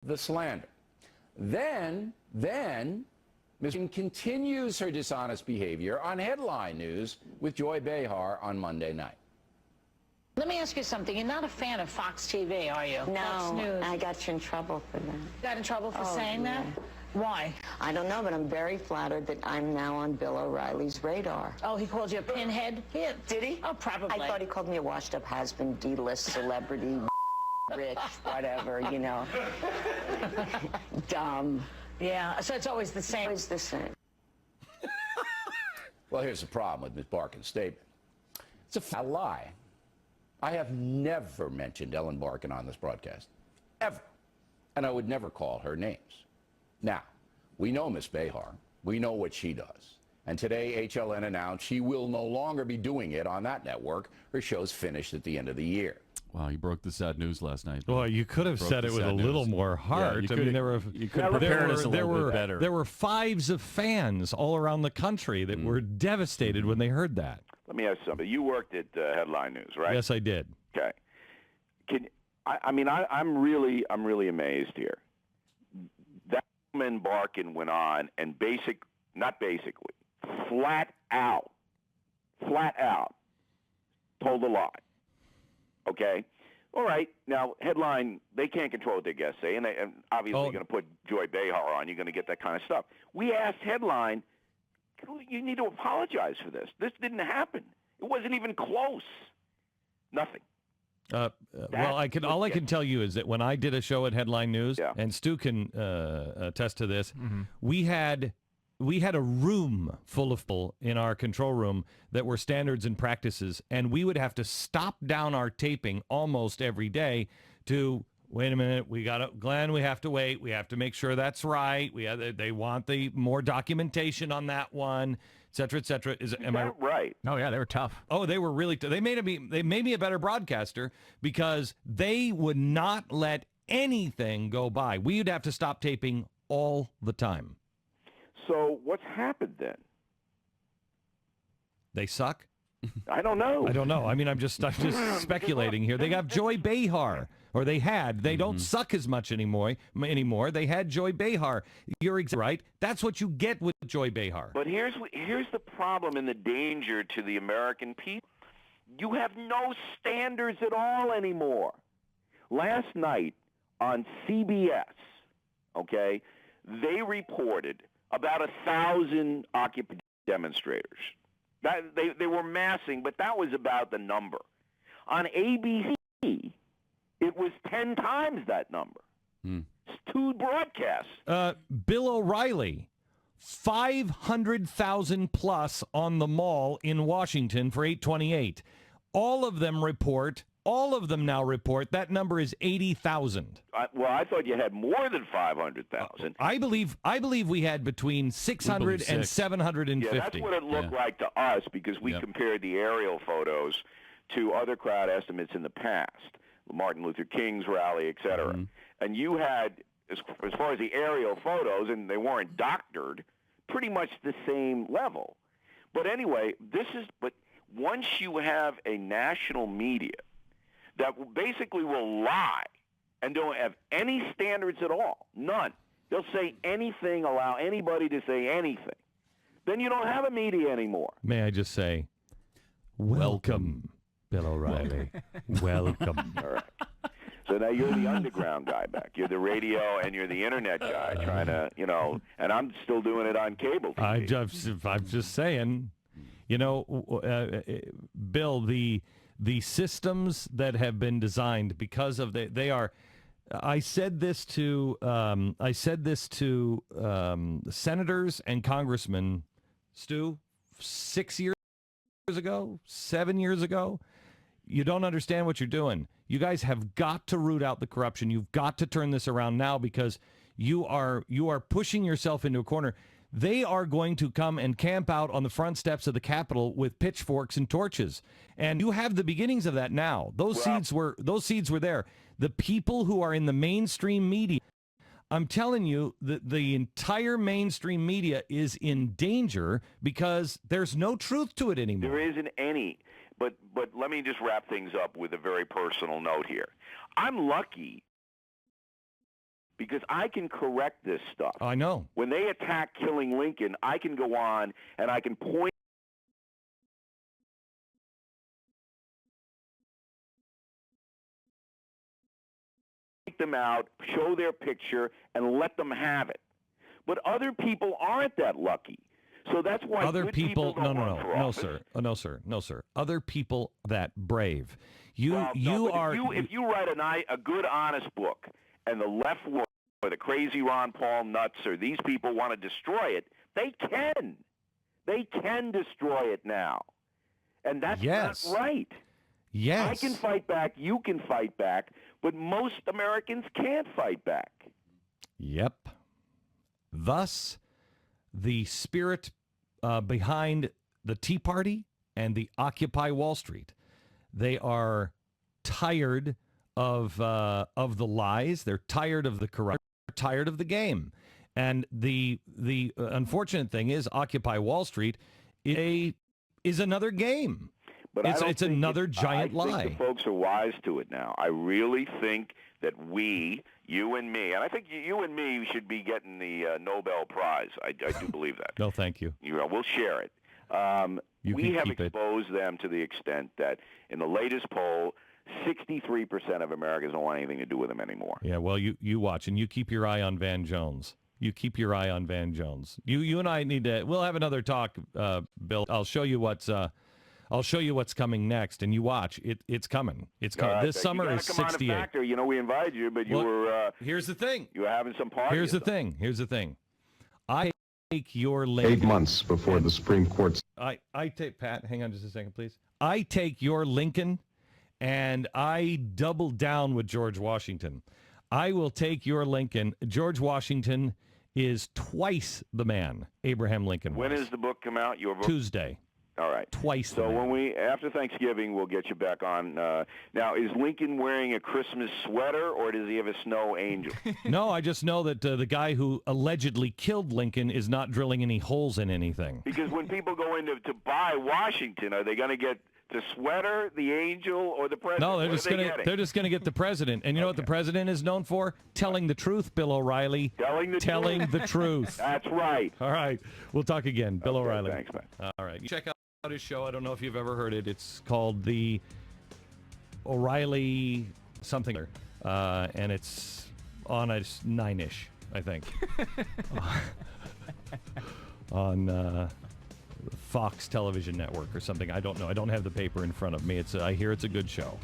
the slander. Then Ms. continues her dishonest behavior on headline news with Joy Behar on Monday night. Let me ask you something. You're not a fan of Fox TV, are you? Fox No, News. I got you in trouble for that. Got in trouble for saying that? Why? I don't know, but I'm very flattered that I'm now on Bill O'Reilly's radar. Oh, he called you a pinhead? Did he? Oh, probably. I thought he called me a washed-up husband, D-list celebrity, rich, whatever, you know. Dumb. Yeah, so it's always the same. Always the same. Well, here's the problem with Ms. Barkin's statement. It's a lie. I have never mentioned Ellen Barkin on this broadcast, ever. And I would never call her names. Now, we know Ms. Behar. We know what she does. And today, HLN announced she will no longer be doing it on that network. Her show's finished at the end of the year. Wow, you broke the sad news last night. Well, you could have said it with a little more heart. Yeah, I mean, you could have prepared us a little bit better. There were fives of fans all around the country that were devastated when they heard that. Let me ask you something. You worked at Headline News, right? Yes, I did. Okay. I'm really amazed here. That woman Barkin went on and flat out told a lie. Okay? All right. Now, Headline, they can't control what their guests say, and obviously you're going to put Joy Behar on. You're going to get that kind of stuff. We asked Headline, you need to apologize for this. This didn't happen. It wasn't even close. Nothing. Well, all I can tell you is that when I did a show at Headline News, Yeah. and Stu can attest to this, we had a room full of people in our control room that were standards and practices, and we would have to stop down our taping almost every day to, wait a minute, Glenn, we have to wait. We have to make sure that's right. They want the more documentation on that one, et cetera, et cetera. Am I right? Oh, yeah, they were tough. Oh, they were really they made me a better broadcaster because they would not let anything go by. We would have to stop taping all the time. So what's happened then? They suck? I don't know. I don't know. I mean, I'm just speculating here. They got Joy Behar, or they had. They don't suck as much anymore. They had Joy Behar. You're exactly right. That's what you get with Joy Behar. But here's the problem and the danger to the American people. You have no standards at all anymore. Last night on CBS, okay, they reported about 1,000 Occupy demonstrators. They were massing, but that was about the number. On ABC, it was 10 times that number. It's 2 broadcasts. Bill O'Reilly, 500,000 plus on the mall in Washington for 828. All of them now report that number is 80,000. Well, I thought you had more than 500,000. I believe we had between 600 and 750. Yeah, that's what it looked like to us because we compared the aerial photos to other crowd estimates in the past, Martin Luther King's rally, et cetera. And you had, as far as the aerial photos, and they weren't doctored, pretty much the same level. But anyway, but once you have a national media that basically will lie and don't have any standards at all, none. They'll say anything, allow anybody to say anything. Then you don't have a media anymore. May I just say, welcome, Bill O'Reilly. Welcome. All right. So now you're the underground guy back. You're the radio and you're the internet guy trying to, and I'm still doing it on cable TV. I'm just saying, Bill, the systems that have been designed because of they are. I said this to senators and congressmen, Stu, 6 years ago, 7 years ago. You don't understand what you're doing. You guys have got to root out the corruption. You've got to turn this around now because you are pushing yourself into a corner. They are going to come and camp out on the front steps of the Capitol with pitchforks and torches. And you have the beginnings of that now. Those seeds were there. The people who are in the mainstream media, I'm telling you that the entire mainstream media is in danger because there's no truth to it anymore. There isn't any. But let me just wrap things up with a very personal note here. I'm lucky because I can correct this stuff. I know. When they attack killing Lincoln, I can go on and I can point them out, show their picture, and let them have it. But other people aren't that lucky. So that's why other good people don't run for office. No, sir. Other people that brave. If you write a good, honest book, and the left wing or the crazy Ron Paul nuts or these people want to destroy it, they can. They can destroy it now, and that's not right. Yes, I can fight back. You can fight back, but most Americans can't fight back. Yep. Thus, the spirit behind the Tea Party and the Occupy Wall Street. They are tired of the lies. They're tired of the corruption. They're tired of the game. And the unfortunate thing is, Occupy Wall Street is another game. But it's another giant lie. I think the folks are wise to it now. I really think that we, you and me, and I think you and me should be getting the Nobel Prize. I do believe that. No, thank you. We'll share it. We have exposed them to the extent that in the latest poll, 63% of Americans don't want anything to do with them anymore. Yeah, well, you watch, and you keep your eye on Van Jones. You keep your eye on Van Jones. You and I need to. We'll have another talk, Bill. I'll show you what's coming next, and you watch. It's coming. It's coming. Right, this summer is 68. Factor. We invited you, but you were. Here's the thing. You were having some party. Here's the thing. I take your Lincoln. 8 months before the Supreme Court. I take Pat. Hang on just a second, please. I take your Lincoln, and I double down with George Washington. I will take your Lincoln. George Washington is twice the man Abraham Lincoln was. When does the book come out? Your book? Tuesday. All right. Twice. So after Thanksgiving, we'll get you back on. Now, is Lincoln wearing a Christmas sweater, or does he have a snow angel? No, I just know that the guy who allegedly killed Lincoln is not drilling any holes in anything. Because when people go in to buy Washington, are they going to get the sweater, the angel, or the president? No, they're just going to get the president. And you know what the president is known for? Telling the truth, Bill O'Reilly. Telling the truth. That's right. All right. We'll talk again. Bill O'Reilly. Thanks, man. All right. Check out his show. I don't know if you've ever heard it. It's called the O'Reilly something. And it's on a 9-ish, I think. On Fox Television Network or something. I don't know. I don't have the paper in front of me. I hear it's a good show.